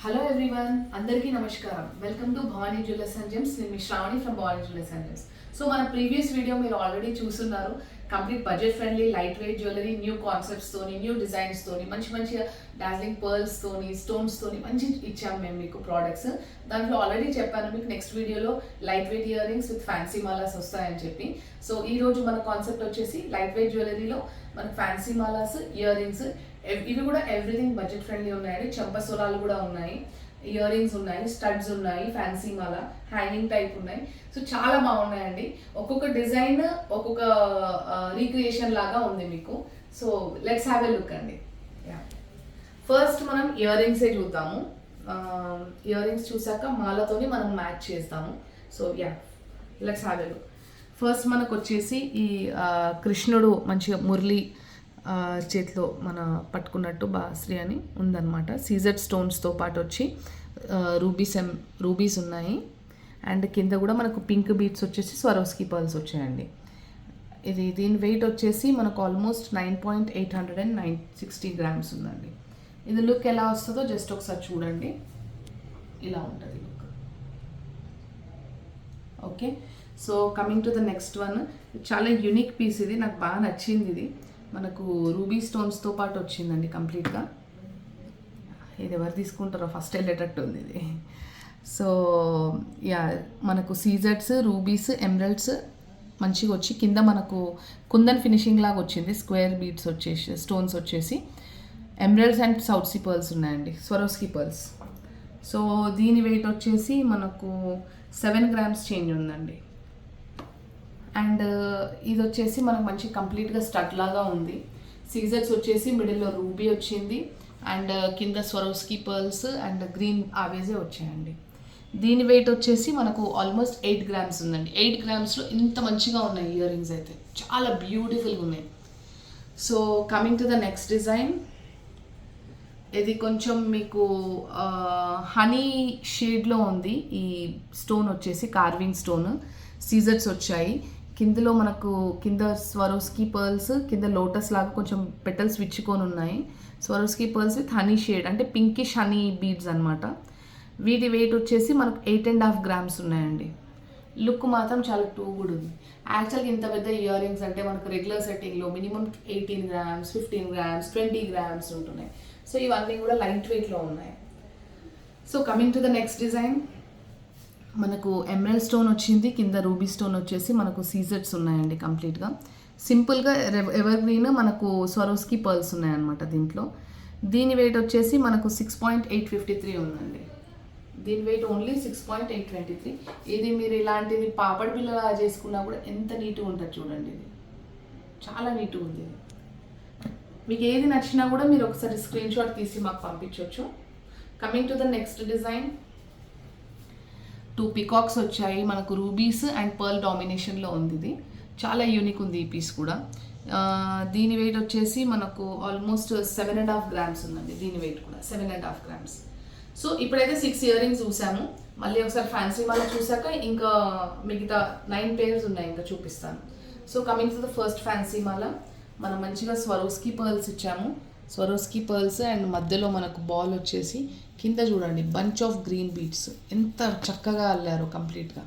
Hello everyone, అందరికీ నమస్కారం. Welcome to Bhavani jewellers and gems. నేను మీ Shravani from Bhavani jewellers and gems. So మన ప్రీవియస్ వీడియో మీరు ఆల్రెడీ చూస్తున్నారు. Complete budget friendly light weight jewellery, new concepts తోని, న్యూ డిజైన్స్ తోని, మంచిగా డార్జిలింగ్ పర్ల్స్ తోని, స్టోన్స్ తోని మంచి ఇచ్చాము మేము మీకు ప్రోడక్ట్స్. దాంట్లో ఆల్రెడీ చెప్పాను మీకు నెక్స్ట్ వీడియోలో light weight ear rings with fancy malas వస్తాయని చెప్పి. సో ఈ రోజు మన కాన్సెప్ట్ వచ్చేసి లైట్ వెయిట్ జ్యువెలరీలో మనకు ఫ్యాన్సీ మాలాస్, ఇయర్ రింగ్స్, ఇవి కూడా ఎవ్రీథింగ్ బడ్జెట్ ఫ్రెండ్లీ ఉన్నాయండి. చెంపసోరాలు కూడా ఉన్నాయి, ఇయర్ రింగ్స్ ఉన్నాయి, స్టడ్స్ ఉన్నాయి, ఫ్యాన్సీ మాల, హ్యాంగింగ్ టైప్ ఉన్నాయి. సో చాలా బాగున్నాయండి. ఒక్కొక్క డిజైన్ ఒక్కొక్క రీక్రియేషన్ లాగా ఉంది మీకు. So let's have a look అండి. ఫస్ట్ మనం ఇయర్ రింగ్సే చూద్దాము. ఇయర్ రింగ్స్ చూసాక మాలతోని మనం మ్యాచ్ చేస్తాము. So let's have a look. First మనకు వచ్చేసి ఈ కృష్ణుడు మంచిగా మురళి చేతిలో మన పట్టుకున్నట్టు బాశ్రీ అని ఉందన్నమాట. సీజెడ్ స్టోన్స్తో పాటు వచ్చి రూబీస్ ఉన్నాయి. అండ్ కింద కూడా మనకు పింక్ బీట్స్ వచ్చేసి స్వరోస్కి పర్ల్స్ వచ్చాయండి. దీని వెయిట్ వచ్చేసి మనకు ఆల్మోస్ట్ 9.860 గ్రామ్స్ ఉందండి. ఇది లుక్ ఎలా వస్తుందో జస్ట్ ఒకసారి చూడండి. ఇలా ఉంటుంది look. Okay, so coming to the next one. చాలా యూనిక్ పీస్ ఇది, నాకు బాగా నచ్చింది. ఇది మనకు రూబీ స్టోన్స్తో పాటు వచ్చిందండి కంప్లీట్గా. ఇది ఎవరు తీసుకుంటారో ఫస్ట్ వెళ్ళేటట్టు ఉంది ఇది. సో మనకు సీజెడ్స్, రూబీస్, ఎమరల్డ్స్ మంచిగా వచ్చి కింద మనకు కుందన్ ఫినిషింగ్ లాగా వచ్చింది. స్క్వేర్ బీడ్స్ వచ్చేసి స్టోన్స్ వచ్చేసి ఎమరల్డ్స్ అండ్ సౌత్సీ పర్ల్స్ ఉన్నాయండి, స్వరోస్కి పర్ల్స్. సో దీని వెయిట్ వచ్చేసి మనకు 7 గ్రామ్స్ చేంజ్ ఉందండి. అండ్ ఇది వచ్చేసి మనకు మంచి కంప్లీట్గా స్టడ్ లాగా ఉంది. సీజర్స్ వచ్చేసి మిడిల్లో రూబీ వచ్చింది అండ్ కింద స్వరోస్కి పర్ల్స్ అండ్ గ్రీన్ ఆవేజే వచ్చాయండి. దీని వెయిట్ వచ్చేసి మనకు ఆల్మోస్ట్ 8 గ్రామ్స్ ఉందండి. 8 గ్రామ్స్లో ఇంత మంచిగా ఉన్నాయి ఇయర్ రింగ్స్, అయితే చాలా బ్యూటిఫుల్గా ఉన్నాయి. So coming to the next design. ఇది కొంచెం మీకు హనీ షేడ్లో ఉంది. ఈ స్టోన్ వచ్చేసి కార్వింగ్ స్టోన్, సీజర్స్ వచ్చాయి. కిందలో మనకు కింద స్వరోస్కి పర్ల్స్, కింద లోటస్ లాగా కొంచెం పెటల్స్ విచ్చుకొని ఉన్నాయి. Swarovski pearls with honey shade, అంటే పింకిష్ హనీ బీడ్స్ అనమాట. వీటి వెయిట్ వచ్చేసి మనకు 8.5 గ్రామ్స్ ఉన్నాయండి. లుక్ మాత్రం చాలా టూ గుడ్ ఉంది. యాక్చువల్గా ఇంత పెద్ద ఇయర్ రింగ్స్ అంటే మనకు రెగ్యులర్ సెట్టింగ్లో మినిమం 18 గ్రామ్స్, 15 గ్రామ్స్, 20 గ్రామ్స్ ఉంటున్నాయి. సో ఇవన్నీ కూడా లైట్ వెయిట్లో ఉన్నాయి. So coming to the next design. మనకు ఎమరల్డ్ స్టోన్ వచ్చింది, కింద రూబీ స్టోన్ వచ్చేసి మనకు సీజెడ్స్ ఉన్నాయండి కంప్లీట్గా. సింపుల్గా ఎవర్ గ్రీన్ మనకు స్వరోస్కి పర్ల్స్ ఉన్నాయన్నమాట దీంట్లో. దీని వెయిట్ వచ్చేసి మనకు 6.853 ఉందండి. దీని వెయిట్ ఓన్లీ 6.823. ఇది మీరు ఇలాంటిది పాపడ్ బిళ్ళలా చేసుకున్నా కూడా ఎంత నీట్గా ఉంటుంది చూడండి. ఇది చాలా నీట్గా ఉంది. మీకు ఏది నచ్చినా కూడా మీరు ఒకసారి స్క్రీన్ షాట్ తీసి మాకు పంపించవచ్చు. Coming to the next design. 2 peacocks వచ్చాయి మనకు, రూబీస్ అండ్ పర్ల్ డామినేషన్లో ఉంది. ఇది చాలా యూనిక్ ఉంది ఈ పీస్ కూడా. దీని వెయిట్ వచ్చేసి మనకు ఆల్మోస్ట్ 7.5 గ్రామ్స్ ఉందండి. దీని వెయిట్ కూడా 7.5 గ్రామ్స్. సో ఇప్పుడైతే 6 ఇయర్ రింగ్స్ చూసాము. మళ్ళీ ఒకసారి ఫ్యాన్సీ మాల చూసాక ఇంకా మిగతా 9 పేర్స్ ఉన్నాయి, ఇంకా చూపిస్తాను. So coming to the first fancy mala. మనం మంచిగా స్వరోస్కి పర్ల్స్ ఇచ్చాము. స్వరోస్కి పర్ల్స్ అండ్ మధ్యలో మనకు బాల్ వచ్చేసి కింద చూడండి బంచ్ ఆఫ్ గ్రీన్ బీడ్స్ ఎంత చక్కగా అల్లారు కంప్లీట్గా.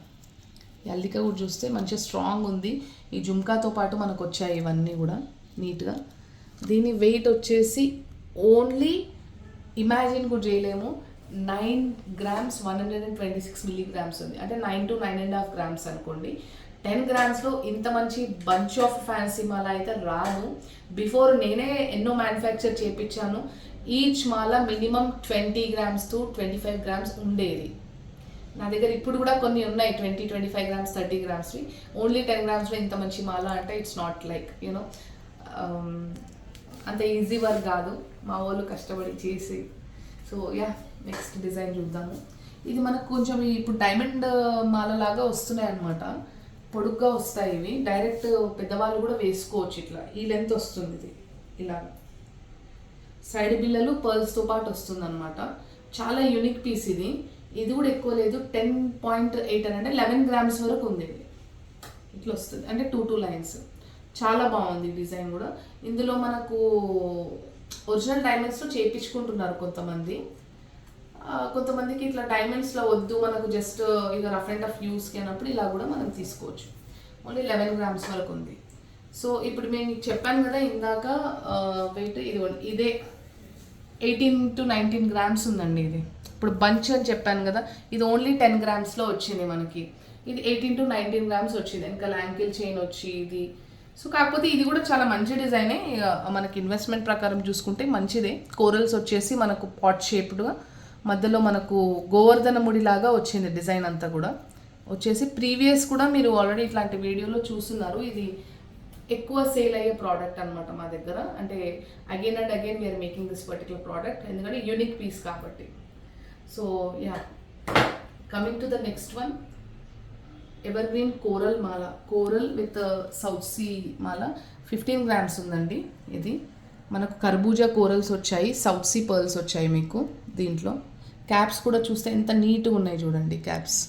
అల్లిక కూడా చూస్తే మంచిగా స్ట్రాంగ్ ఉంది. ఈ జుమ్కాతో పాటు మనకు వచ్చాయి ఇవన్నీ కూడా నీట్గా. దీని వెయిట్ వచ్చేసి ఓన్లీ ఇమాజిన్ కూడా చేయలేము, 9 గ్రామ్స్ 126 మిల్లీగ్రామ్స్ ఉంది. అంటే 9 to 9.5 గ్రామ్స్ అనుకోండి. 10 గ్రామ్స్లో ఇంత మంచి బంచ్ ఆఫ్ ఫ్యాన్సీ మాల అయితే రాను. బిఫోర్ నేనే ఎన్నో మ్యానుఫ్యాక్చర్ చేయించాను. Each Mala minimum 20 grams to 25 grams ఉండేది నా దగ్గర. ఇప్పుడు కూడా కొన్ని ఉన్నాయి 20, 25 గ్రామ్స్, 30 గ్రామ్స్వి. ఓన్లీ 10 గ్రామ్స్లో ఇంత మంచి మాల అంటే ఇట్స్ నాట్ లైక్ యూనో అంత ఈజీ వర్క్ కాదు, మా వాళ్ళు కష్టపడి చేసి. సో నెక్స్ట్ డిజైన్ చూద్దాము. ఇది మనకు కొంచెం ఇప్పుడు డైమండ్ మాల లాగా వస్తున్నాయి అన్నమాట. పొడుగ్గా వస్తాయి ఇవి. డైరెక్ట్ పెద్దవాళ్ళు కూడా వేసుకోవచ్చు. ఇట్లా ఈ లెంత్ వస్తుంది ఇది. ఇలా సైడ్ బిల్లలు పర్ల్స్తో పాటు వస్తుంది అనమాట. చాలా యూనిక్ పీస్ ఇది. ఇది కూడా ఎక్కువ లేదు, 10.8 అంటే 11 గ్రామ్స్ వరకు ఉంది. ఇది ఇట్లా వస్తుంది, అంటే 2 లైన్స్. చాలా బాగుంది డిజైన్ కూడా. ఇందులో మనకు ఒరిజినల్ డైమండ్స్తో చేయించుకుంటున్నారు కొంతమంది. కొంతమందికి ఇట్లా డైమండ్స్లో వద్దు మనకు జస్ట్ ఇక రఫ్ అండ్ టఫ్ యూస్కి అన్నప్పుడు ఇలా కూడా మనం తీసుకోవచ్చు. ఓన్లీ 11 గ్రామ్స్ వరకు ఉంది. సో ఇప్పుడు నేను చెప్పాను కదా ఇందాక వెయిట్ ఇదే 18 to 19 గ్రామ్స్ ఉందండి. ఇది ఇప్పుడు బంచ్ అని చెప్పాను కదా, ఇది ఓన్లీ 10 గ్రామ్స్లో వచ్చింది మనకి. ఇది 18 to 19 గ్రామ్స్ వచ్చింది. ఇంకా యాంకిల్ చైన్ వచ్చి ఇది. సో కాకపోతే ఇది కూడా చాలా మంచి డిజైనే. మనకి ఇన్వెస్ట్మెంట్ ప్రకారం చూసుకుంటే మంచిదే. కోరల్స్ వచ్చేసి మనకు పాట్ షేప్డ్గా మధ్యలో మనకు గోవర్ధన ముడిలాగా వచ్చింది డిజైన్ అంతా కూడా వచ్చేసి. ప్రీవియస్ కూడా మీరు ఆల్రెడీ ఇట్లాంటి వీడియోలో చూస్తున్నారు. ఇది ఎక్కువ సేల్ అయ్యే ప్రోడక్ట్ అనమాట మా దగ్గర. అంటే again and again we're making this particular product, ఎందుకంటే యూనిక్ పీస్ కాబట్టి. So yeah, coming to the next one, evergreen coral మాల. కోరల్ విత్ సౌత్ సీ మాల 15 గ్రామ్స్ ఉందండి. ఇది మనకు కర్బూజా కోరల్స్ వచ్చాయి, సౌత్ సీ పర్ల్స్ వచ్చాయి మీకు దీంట్లో. క్యాప్స్ కూడా చూస్తే ఎంత నీట్గా ఉన్నాయి చూడండి. క్యాప్స్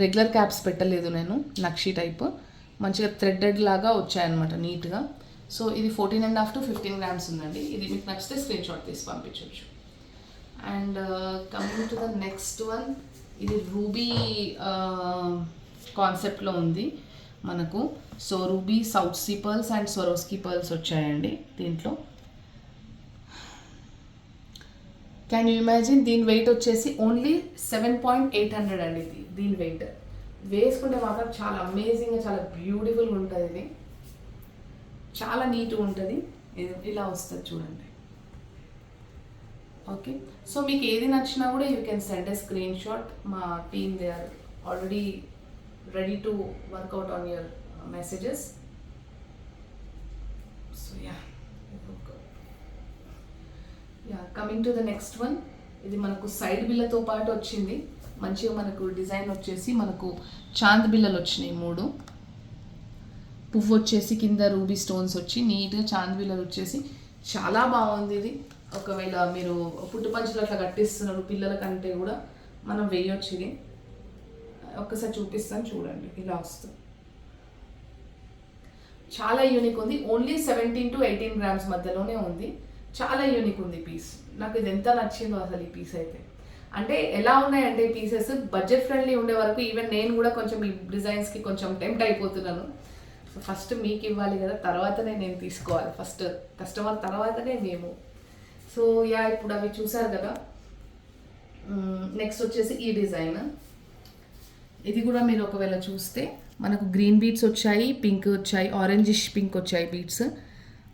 రెగ్యులర్ క్యాప్స్ పెట్టలేదు నేను, నక్షి టైప్ మంచిగా థ్రెడెడ్ లాగా వచ్చాయన్నమాట నీట్గా. సో ఇది 14.5 to 15 గ్రామ్స్ ఉందండి. ఇది మీకు నచ్చితే స్క్రీన్ షాట్ తీసి పంపించవచ్చు. And coming to the next one, ఇది రూబీ కాన్సెప్ట్లో ఉంది మనకు. So ruby south sea pearls and Swarovski pearls వచ్చాయండి దీంట్లో. క్యాన్ యూ ఇమాజిన్, దీని వెయిట్ వచ్చేసి ఓన్లీ 7.800 అండి. దీని వెయిట్ వేసుకుంటే మాత్రం చాలా అమేజింగ్గా చాలా బ్యూటిఫుల్గా ఉంటుంది. ఇది చాలా నీట్గా ఉంటుంది. ఇలా వస్తుంది చూడండి. ఓకే, సో మీకు ఏది నచ్చినా కూడా you can send a screenshot. మా team they are already ready to work out on your messages. So yeah, coming to the next one, ఇది మనకు సైడ్ బిల్లతో పాటు వచ్చింది. మంచిగా మనకు డిజైన్ వచ్చేసి మనకు చాంద్ బిల్లలు వచ్చినాయి 3. పువ్వు వచ్చేసి కింద రూబీ స్టోన్స్ వచ్చి నీట్గా చాంద్ బిల్లలు వచ్చేసి చాలా బాగుంది. ఇది ఒకవేళ మీరు పుట్టు పంచులు అట్లా కట్టిస్తున్నారు పిల్లల కంటే కూడా మనం వేయొచ్చు. ఇది ఒక్కసారి చూపిస్తాను చూడండి. ఇలా వస్తుంది, చాలా యూనిక్ ఉంది. ఓన్లీ 17 to 18 గ్రామ్స్ మధ్యలోనే ఉంది. చాలా యూనిక్ ఉంది పీస్. నాకు ఇది ఎంత నచ్చిందో అసలు ఈ పీస్ అయితే. అంటే ఎలా ఉన్నాయంటే పీసెస్ బడ్జెట్ ఫ్రెండ్లీ ఉండే వరకు ఈవెన్ నేను కూడా కొంచెం ఈ డిజైన్స్కి కొంచెం టెంప్ట్ అయిపోతున్నాను. సో ఫస్ట్ మీకు ఇవ్వాలి కదా, తర్వాతనే నేను తీసుకోవాలి. ఫస్ట్ కస్టమర్ తర్వాతనే మేము. సో యా, ఇప్పుడు అవి చూసారు కదా. నెక్స్ట్ వచ్చేసి ఈ డిజైన్. ఇది కూడా మీరు ఒకవేళ చూస్తే మనకు గ్రీన్ బీడ్స్ వచ్చాయి, పింక్ వచ్చాయి, ఆరెంజిష్ పింక్ వచ్చాయి బీడ్స్.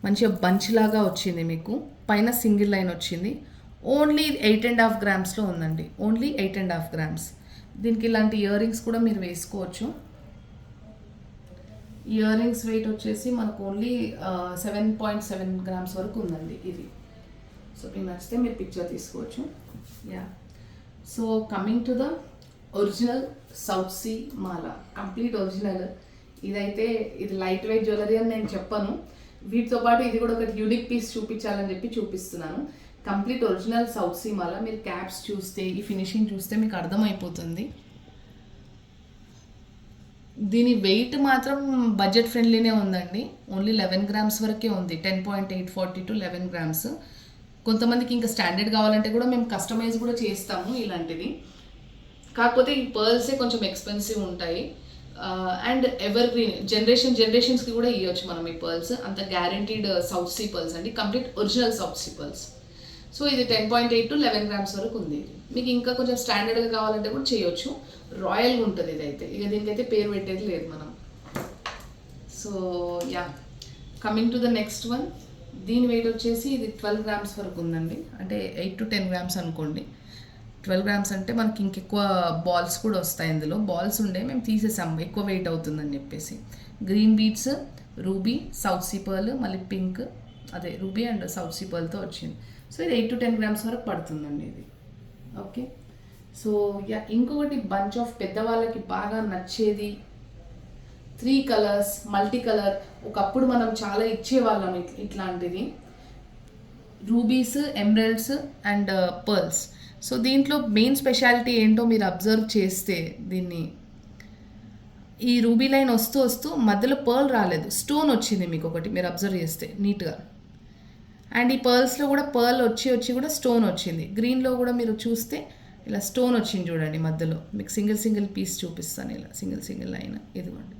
మంచిగా బంచ్ లాగా వచ్చింది మీకు. పైన సింగిల్ లైన్ వచ్చింది. ఓన్లీ 8.5 గ్రామ్స్లో ఉందండి. Only 8.5 grams. దీనికి ఇలాంటి ఇయర్ రింగ్స్ కూడా మీరు వేసుకోవచ్చు. ఇయర్ రింగ్స్ వెయిట్ వచ్చేసి మనకు ఓన్లీ 7.7 గ్రామ్స్ వరకు ఉందండి ఇది. సో మీకు నచ్చితే మీరు పిక్చర్ తీసుకోవచ్చు. Yeah, so coming to the original south sea మాల, కంప్లీట్ ఒరిజినల్. ఇదైతే ఇది లైట్ వెయిట్ జ్యువెలరీ అని నేను చెప్పను. వీటితో పాటు ఇది కూడా ఒకటి యూనిక్ పీస్ చూపించాలని చెప్పి చూపిస్తున్నాను. కంప్లీట్ ఒరిజినల్ సౌత్ సీ మాల. మీరు క్యాప్స్ చూస్తే, ఈ ఫినిషింగ్ చూస్తే మీకు అర్థమైపోతుంది. దీని వెయిట్ మాత్రం బడ్జెట్ ఫ్రెండ్లీనే ఉందండి. ఓన్లీ 11 గ్రామ్స్ వరకే ఉంది. 10.840 to 11 గ్రామ్స్. కొంతమందికి ఇంకా స్టాండర్డ్ కావాలంటే కూడా మేము కస్టమైజ్ కూడా చేస్తాము ఇలాంటివి. కాకపోతే ఈ పర్ల్సే కొంచెం ఎక్స్పెన్సివ్ ఉంటాయి. అండ్ ఎవర్ గ్రీన్ జనరేషన్స్కి కూడా ఇవ్వచ్చు మనం ఈ పర్ల్స్. అంత గ్యారంటీడ్ సౌత్ సీ పర్ల్స్ అండి, complete original south sea pearls. So ఇది 10.8 to 11 గ్రామ్స్ వరకు ఉంది. మీకు ఇంకా కొంచెం స్టాండర్డ్గా కావాలంటే కూడా చేయొచ్చు. రాయల్గా ఉంటుంది ఇదైతే. ఇక దీనికైతే పేరు పెట్టేది లేదు మనం. So yeah, coming to the next one. దీని వెయిట్ వచ్చేసి ఇది 12 గ్రామ్స్ వరకు ఉందండి. అంటే 8 to 10 గ్రామ్స్ అనుకోండి. 12 గ్రామ్స్ అంటే మనకి ఇంకెక్కువ బాల్స్ కూడా వస్తాయి. ఇందులో బాల్స్ ఉండే మేము తీసేసాము, ఎక్కువ వెయిట్ అవుతుందని చెప్పేసి. Green beads, ruby, south see pearl, మళ్ళీ పింక్, అదే రూబీ అండ్ సౌత్ సీ పర్ల్తో వచ్చింది. సో ఇది 8 to 10 గ్రామ్స్ వరకు పడుతుందండి ఇది. ఓకే, సో యా, ఇంకొకటి బంచ్ ఆఫ్ పెద్దవాళ్ళకి బాగా నచ్చేది 3 కలర్స్ మల్టీ కలర్. ఒకప్పుడు మనం చాలా ఇచ్చేవాళ్ళం ఇట్లాంటిది. Rubies, emeralds and pearls. So దీంట్లో మెయిన్ స్పెషాలిటీ ఏంటో మీరు అబ్జర్వ్ చేస్తే, దీన్ని ఈ రూబీ లైన్ వస్తూ మధ్యలో పర్ల్ రాలేదు, స్టోన్ వచ్చింది మీకు ఒకటి. మీరు అబ్జర్వ్ చేస్తే నీట్గా అండ్ ఈ పర్ల్స్లో కూడా పర్ల్ వచ్చి కూడా స్టోన్ వచ్చింది. గ్రీన్లో కూడా మీరు చూస్తే ఇలా స్టోన్ వచ్చింది చూడండి మధ్యలో. మీకు సింగిల్ పీస్ చూపిస్తాను, ఇలా సింగిల్ లైన్. ఇదిగోండి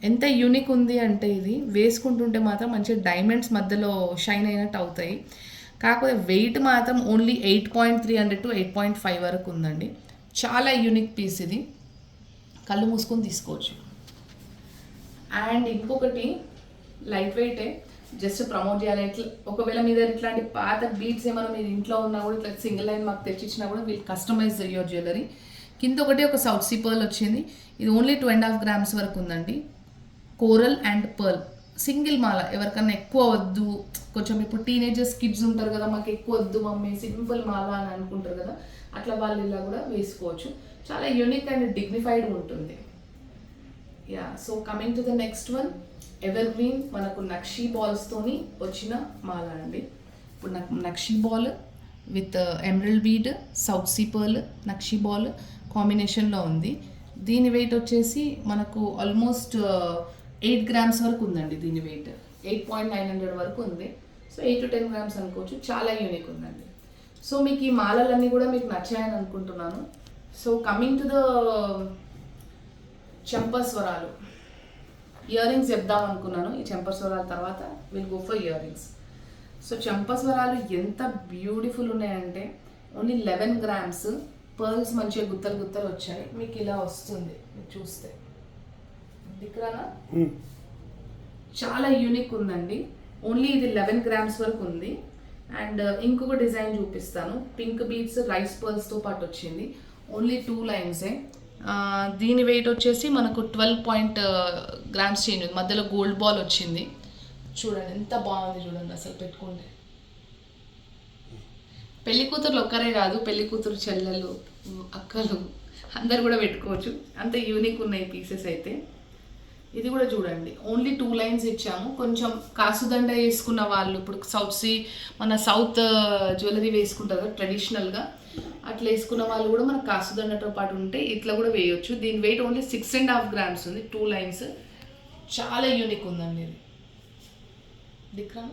ఎంత యూనిక్ ఉంది అంటే ఇది వేసుకుంటుంటే మాత్రం మంచిగా డైమండ్స్ మధ్యలో షైన్ అయినట్టు అవుతాయి. కాకపోతే వెయిట్ మాత్రం ఓన్లీ 8.300 to 8.5 వరకు ఉందండి. చాలా యూనిక్ పీస్ ఇది, కళ్ళు మూసుకొని తీసుకోవచ్చు. అండ్ ఇంకొకటి లైట్ వెయిటే, జస్ట్ ప్రమోట్ చేయాలి. ఇట్లా ఒకవేళ మీ దగ్గర ఇట్లాంటి పాత బీట్స్ ఏమైనా మీరు ఇంట్లో ఉన్నా కూడా ఇట్లా సింగిల్ లైన్ మాకు తెచ్చిచ్చినా కూడా వీళ్ళు కస్టమైజ్ యువర్ జ్యువెలరీ. కింద ఒకటి ఒక సౌత్ సీ పర్ల్ వచ్చింది. ఇది ఓన్లీ 2.5 grams వరకు ఉందండి. కోరల్ అండ్ పర్ల్ సింగిల్ మాల. ఎవరికన్నా ఎక్కువ వద్దు, కొంచెం ఇప్పుడు టీనేజర్స్ కిడ్స్ ఉంటారు కదా, మాకు ఎక్కువ వద్దు మమ్మీ సింపుల్ మాల అని అనుకుంటారు కదా, అట్లా వాళ్ళు ఇలా కూడా వేసుకోవచ్చు. చాలా యూనిక్ అండ్ డిగ్నిఫైడ్ ఉంటుంది. Yeah, so coming to the next one, ever green మనకు నక్షీ బాల్స్తోని వచ్చిన మాల అండి. ఇప్పుడు నాకు nakshi ball with emerald bead, south sea pearl, nakshi ball కాంబినేషన్లో ఉంది. దీని వెయిట్ వచ్చేసి మనకు ఆల్మోస్ట్ 8 grams వరకు ఉందండి. దీని వెయిట్ 8.900 వరకు ఉంది. సో 8 to 10 grams అనుకోవచ్చు. చాలా యూనిక్ ఉందండి. సో మీకు ఈ మాలలన్నీ కూడా మీకు నచ్చాయని అనుకుంటున్నాను. సో కమింగ్ టు ద చెంపస్వరాలు, ఇయర్ రింగ్స్ చెప్దాం అనుకున్నాను. ఈ చెంపస్వరాల తర్వాత will go for ear rings. So చెంపస్వరాలు ఎంత బ్యూటిఫుల్ ఉన్నాయంటే ఓన్లీ 11 grams. పర్ల్స్ మంచిగా గుత్తలు వచ్చాయి. మీకు ఇలా వస్తుంది, మీకు చూస్తే దిక్కురానా, చాలా యూనిక్ ఉందండి. ఓన్లీ ఇది 11 grams వరకు ఉంది. అండ్ ఇంకొక డిజైన్ చూపిస్తాను. పింక్ బీడ్స్ రైస్ పర్ల్స్తో పాటు వచ్చింది. ఓన్లీ 2 లైన్సే. దీని వెయిట్ వచ్చేసి మనకు 12 grams చేంజ్ ఉంది. మధ్యలో గోల్డ్ బాల్ వచ్చింది. చూడండి ఎంత బాగుంది, చూడండి అసలు పెట్టుకోండి. పెళ్లి కూతురు ఒక్కరే కాదు, పెళ్లి కూతురు చెల్లెలు, అక్కలు అందరు కూడా పెట్టుకోవచ్చు. అంత యూనిక్ ఉన్నాయి పీసెస్ అయితే. ఇది కూడా చూడండి, ఓన్లీ 2 lines ఇచ్చాము. కొంచెం కాసుదండ వేసుకున్న వాళ్ళు, ఇప్పుడు మన సౌత్ జ్యువెలరీ వేసుకుంటారు కదా ట్రెడిషనల్గా, అట్లా వేసుకున్న వాళ్ళు కూడా మనకు కాసుదండతో పాటు ఉంటే ఇట్లా కూడా వేయొచ్చు. దీని వెయిట్ ఓన్లీ 6.5 grams ఉంది. 2 lines. చాలా యూనిక్ ఉందండి ఇది. దిక్రా.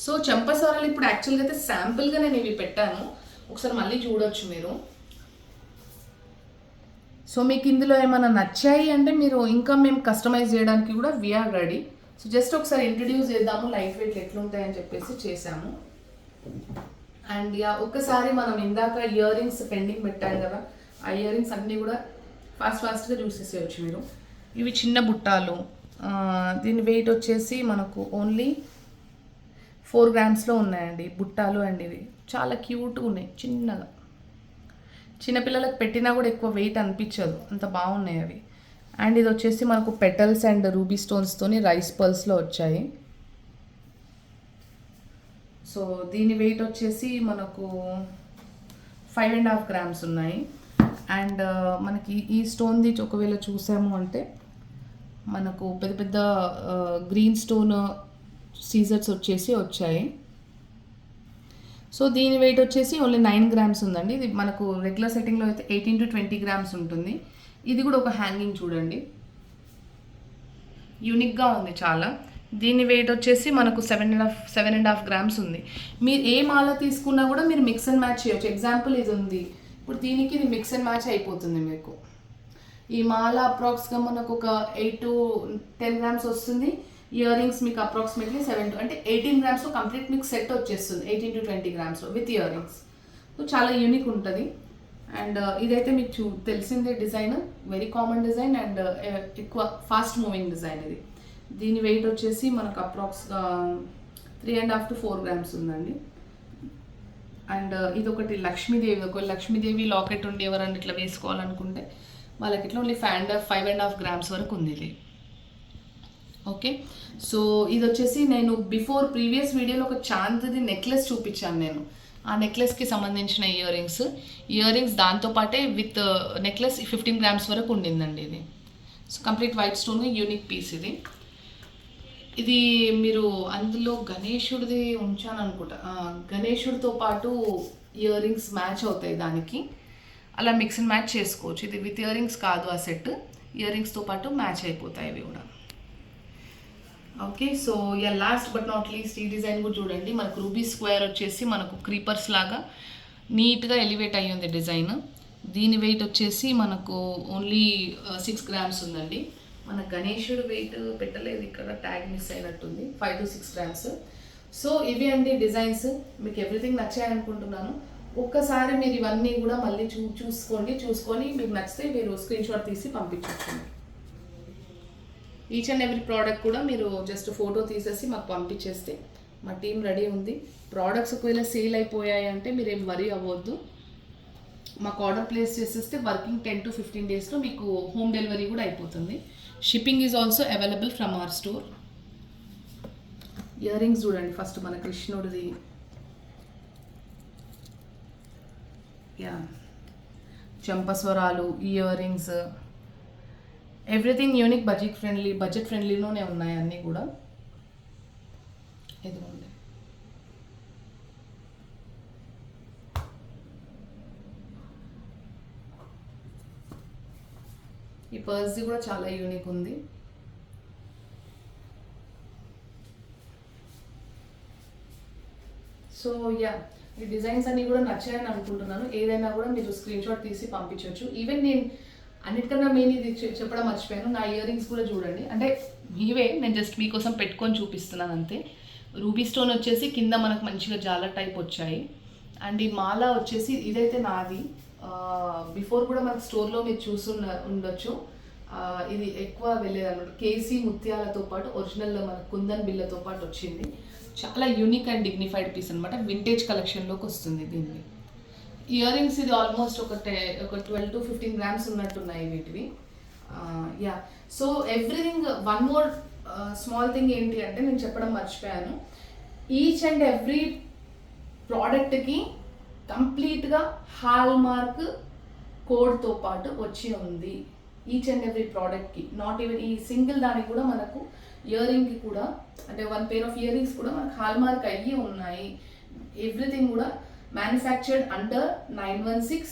సో చెంపస్వరాలు ఇప్పుడు యాక్చువల్గా అయితే శాంపుల్గా నేను ఇవి పెట్టాను, ఒకసారి మళ్ళీ చూడొచ్చు మీరు. సో మీకు ఇందులో ఏమైనా నచ్చాయి అంటే మీరు ఇంకా మేము కస్టమైజ్ చేయడానికి కూడా వీఆర్ రెడీ. సో జస్ట్ ఒకసారి ఇంట్రడ్యూస్ చేద్దాము లైట్ వెయిట్ ఎట్లుంటాయని చెప్పేసి చేసాము. అండ్ యా, ఒక్కసారి మనం ఇందాక ఇయర్ రింగ్స్ పెండింగ్ పెట్టాం కదా, ఆ ఇయర్ రింగ్స్ అన్నీ కూడా ఫాస్ట్గా చూసేసేయచ్చు మీరు. ఇవి చిన్న బుట్టాలు. దీని వెయిట్ వచ్చేసి మనకు ఓన్లీ 4 grams ఉన్నాయండి బుట్టాలు. అండ్ ఇవి చాలా క్యూట్గా ఉన్నాయి, చిన్నగా. చిన్నపిల్లలకు పెట్టినా కూడా ఎక్కువ వెయిట్ అనిపించదు, అంత బాగున్నాయి అవి. అండ్ ఇది వచ్చేసి మనకు పెటల్స్ అండ్ రూబీ స్టోన్స్తోని రైస్ పర్ల్స్లో వచ్చాయి. సో దీని వెయిట్ వచ్చేసి మనకు 5.5 grams ఉన్నాయి. అండ్ మనకి ఈ స్టోన్ది ఒకవేళ చూసాము అంటే మనకు పెద్ద గ్రీన్ స్టోన్ సీజర్స్ వచ్చాయి. సో దీని వెయిట్ వచ్చేసి ఓన్లీ 9 grams ఉందండి. ఇది మనకు రెగ్యులర్ సెట్టింగ్లో అయితే 18 to 20 grams ఉంటుంది. ఇది కూడా ఒక హ్యాంగింగ్ చూడండి, యూనిక్గా ఉంది చాలా. దీని వెయిట్ వచ్చేసి మనకు 7.5 grams ఉంది. మీరు ఏ మాల తీసుకున్నా కూడా మీరు మిక్స్ అండ్ మ్యాచ్ చేయొచ్చు. ఎగ్జాంపుల్ ఇది ఉంది, ఇప్పుడు దీనికి ఇది మిక్స్ అండ్ మ్యాచ్ అయిపోతుంది మీకు. ఈ మాల అప్రాక్స్గా మనకు ఒక 8 to 10 grams వస్తుంది. ఇయర్ రింగ్స్ మీకు అప్రాక్సిమేట్లీ 7 to అంటే 18 grams కంప్లీట్ మీకు సెట్ వచ్చేస్తుంది. 18 to 20 grams with ear rings. So చాలా యూనిక్ ఉంటుంది. అండ్ ఇదైతే మీకు తెలిసిందే design, very common design and ఎక్కువ ఫాస్ట్ మూవింగ్ డిజైన్ ఇది. దీని వెయిట్ వచ్చేసి మనకు అప్రాక్స్గా 3.5 to 4 grams ఉందండి. అండ్ ఇది ఒకటి లక్ష్మీదేవి. ఒకవేళ లక్ష్మీదేవి లాకెట్ ఉండి ఎవరన్నా ఇట్లా వేసుకోవాలనుకుంటే వాళ్ళకి ఇట్లా ఓన్లీ 5.5 grams వరకు ఉంది ఇది. ఓకే, సో ఇది వచ్చేసి నేను ప్రీవియస్ వీడియోలో ఒక చాంద్ది నెక్లెస్ చూపించాను నేను. ఆ నెక్లెస్కి సంబంధించిన ఇయర్ రింగ్స్ దాంతోపాటే విత్ నెక్లెస్ 15 grams వరకు ఉండిందండి ఇది. So complete white stone unique piece ఇది. ఇది మీరు అందులో గణేశుడిది ఉంచాను అనుకుంటా, గణేశుడితో పాటు ఇయర్ రింగ్స్ మ్యాచ్ అవుతాయి దానికి, అలా మిక్స్ అండ్ మ్యాచ్ చేసుకోవచ్చు. ఇది విత్ ఇయర్ రింగ్స్ కాదు, ఆ సెట్ ఇయర్ రింగ్స్తో పాటు మ్యాచ్ అయిపోతాయి ఇవి కూడా. Okay, so yeah last but not least ఈ డిజైన్ కూడా చూడండి. మనకు రూబీ స్క్వేర్ వచ్చేసి మనకు క్రీపర్స్ లాగా నీట్గా ఎలివేట్ అయ్యి ఉంది డిజైన్. దీని వెయిట్ వచ్చేసి మనకు ఓన్లీ 6 grams ఉందండి. మన గణేశుడు వెయిట్ పెట్టలేదు ఇక్కడ, ట్యాగ్ మిస్ అయినట్టుంది. 5 to 6 grams. సో ఇవి అండి డిజైన్స్. మీకు ఎవ్రీథింగ్ నచ్చాయనుకుంటున్నాను. ఒక్కసారి మీరు ఇవన్నీ కూడా మళ్ళీ చూసుకొని మీకు నచ్చితే మీరు స్క్రీన్ షాట్ తీసి పంపించవచ్చు. ఈచ్ అండ్ ఎవ్రీ ప్రోడక్ట్ కూడా మీరు జస్ట్ ఫోటో తీసేసి మాకు పంపించేస్తే మా టీం రెడీ ఉంది. ప్రోడక్ట్స్ ఒకవేళ సేల్ అయిపోయాయి అంటే మీరు ఏం వరీ అవ్వద్దు. మాకు ఆర్డర్ ప్లేస్ చేసేస్తే వర్కింగ్ 10 to 15 daysలో మీకు హోమ్ డెలివరీ కూడా అయిపోతుంది. Shipping is also available from our store. Ear rings చూడండి. ఫస్ట్ మన కృష్ణుడిది, యా చంపస్వరాలు, ear rings, everything unique, budget ఫ్రెండ్లీలోనే ఉన్నాయి అన్నీ కూడా. ఇదిగోండి. ఈ పర్స్ది కూడా చాలా యూనిక్ ఉంది. సో యా, ఈ డిజైన్స్ అన్నీ కూడా నచ్చాయని అనుకుంటున్నాను. ఏదైనా కూడా మీరు స్క్రీన్ షాట్ తీసి పంపించవచ్చు. ఈవెన్ నేను అన్నిటికన్నా మెయిన్ ఇది చెప్పడం మర్చిపోయాను, నా ఇయర్ రింగ్స్ కూడా చూడండి. అంటే ఇవే నేను జస్ట్ మీకోసం పెట్టుకొని చూపిస్తున్నాను అంతే. రూబీ స్టోన్ వచ్చేసి కింద మనకు మంచిగా జాలర్ టైప్ వచ్చాయి. అండ్ ఈ మాల వచ్చేసి ఇదైతే నాది. బిఫోర్ కూడా మనకు స్టోర్లో మీరు ఉండొచ్చు. ఇది ఎక్కువ వెళ్ళేది అనమాట. కేసీ ముత్యాలతో పాటు ఒరిజినల్ మన కుందన్ బిల్లతో పాటు వచ్చింది. చాలా యూనిక్ అండ్ డిగ్నిఫైడ్ పీస్ అనమాట. వింటేజ్ కలెక్షన్లోకి వస్తుంది దీన్ని. ఇయర్ రింగ్స్ ఇది ఆల్మోస్ట్ ఒక 12 to 15 grams ఉన్నట్టున్నాయి వీటివి. Yeah, so everything. One more small thing ఏంటి అంటే నేను చెప్పడం మర్చిపోయాను. ఈచ్ అండ్ ఎవ్రీ ప్రోడక్ట్కి కంప్లీట్గా హాల్మార్క్ కోడ్తో పాటు వచ్చి ఉంది. ఈచ్ అండ్ ఎవ్రీ ప్రోడక్ట్కి, నాట్ ఈవెన్ ఈ సింగిల్ దానికి కూడా మనకు ఇయర్ రింగ్కి కూడా, అంటే 1 pair of ఇయర్ రింగ్స్ కూడా మనకు హాల్మార్క్ అయ్యి ఉన్నాయి. ఎవ్రీథింగ్ కూడా manufactured under 916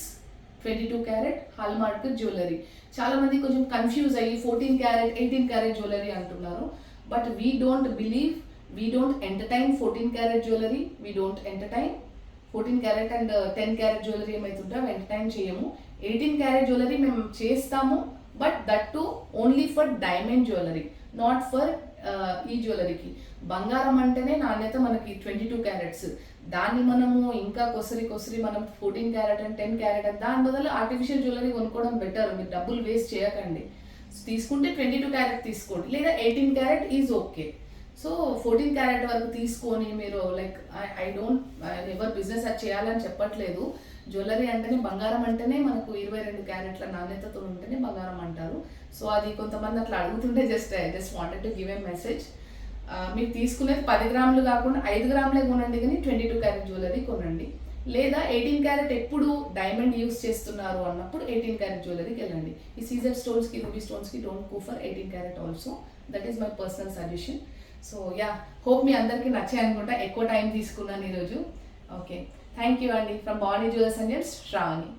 22 carat hallmark jewellery. చాలామంది కొంచెం కన్ఫ్యూజ్ అయ్యి 14 carat 18 carat జ్యువెలరీ అంటున్నారు. But we don't believe, we don't entertain 14 carat jewellery. We don't entertain 14 carat and 10 carat jewellery ఏమైతుంటే అవి ఎంటర్టైన్ చేయము. 18 carat జ్యువెలరీ మేము చేస్తాము, but that to only for diamond jewellery, not for ఈ జ్యువెలరీకి. బంగారం అంటేనే నాణ్యత మనకి 22 carats. దాన్ని మనము ఇంకా కొసరి మనం 14 carat and 10 carat అని దాని బదులు ఆర్టిఫిషియల్ జ్యువెలరీ కొనుక్కోవడం బెటర్. మీరు డబ్బులు వేస్ట్ చేయకండి. తీసుకుంటే 22 carat తీసుకోండి, లేదా 18 carat is okay. So 14 carat వరకు తీసుకొని మీరు లైక్ ఎవరు బిజినెస్ అది చేయాలని చెప్పట్లేదు. జ్యువెలరీ అంటేనే, బంగారం అంటేనే మనకు 22 caratల నాణ్యతతో ఉంటేనే బంగారం అంటారు. సో అది కొంతమంది అట్లా అడుగుతుంటే just wanted to give a message. మీరు తీసుకునేది 10 grams కాకుండా 5 grams కొనండి, కానీ 22 carat జ్యువెలరీ కొనండి. లేదా 18 carat ఎప్పుడు డైమండ్ యూస్ చేస్తున్నారు అన్నప్పుడు 18 carat జ్యువెలరీకి వెళ్ళండి. ఈ సీజర్ స్టోన్స్కి, రూబీ స్టోన్స్కి don't go for 18 carat also. That is my personal suggestion. So yeah, hope మీ అందరికీ నచ్చాయి అనుకుంటా. ఎక్కువ టైం తీసుకున్నాను ఈరోజు. ఓకే, థ్యాంక్ యూ అండి. From Bhavani jewellers and Shravani.